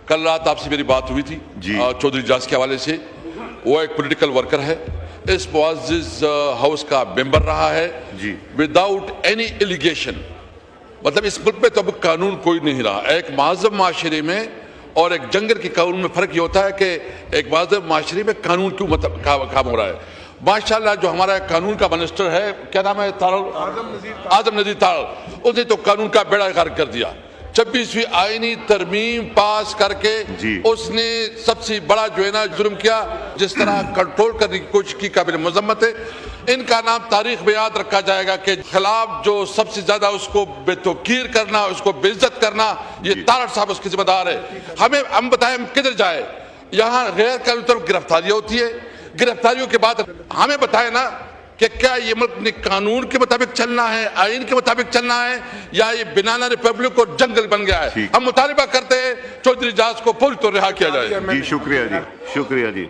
کل رات آپ سے میری بات ہوئی تھی چودھری اجاز کے حوالے سے. وہ ایک پولیٹیکل ورکر ہے, اس معزز ہاؤس کا ممبر رہا ہے وداؤٹ اینی ایلیگیشن. مطلب اس ملک میں تو اب قانون کوئی نہیں رہا. ایک مہذب معاشرے میں اور ایک جنگل کے قانون میں فرق یہ ہوتا ہے کہ ایک مہذب معاشرے میں قانون کیوں کام ہو رہا ہے. ماشاءاللہ جو ہمارا قانون کا منسٹر ہے, کیا نام ہے, اعظم نذیر تارڑ, اس نے تو قانون کا بیڑا غرق کر دیا. 26ویں آئینی ترمیم پاس کر کے اس نے سب سے بڑا جو ہے نا ظلم کیا. جس طرح کنٹرول کرنے کی کوشش کی, قابل مذمت ہے. ان کا نام تاریخ میں یاد رکھا جائے گا کہ خلاف جو سب سے زیادہ اس کو بے توقیر کرنا, اس کو بے عزت کرنا, یہ تارڑ صاحب اس کے ذمہ دار ہے. ہم بتائیں ہم کدھر جائے. یہاں غیر قانونی طرف گرفتاریاں ہوتی ہے, گرفتاریوں کے بعد ہمیں بتائے نا کہ کیا یہ ملک نے قانون کے مطابق چلنا ہے, آئین کے مطابق چلنا ہے, یا یہ بنانا ریپبلک اور جنگل بن گیا ہے. ہم مطالبہ کرتے ہیں چودھری اجاز کو پوری طور رہا کیا جائے. جی شکریہ جی, شکریہ جی.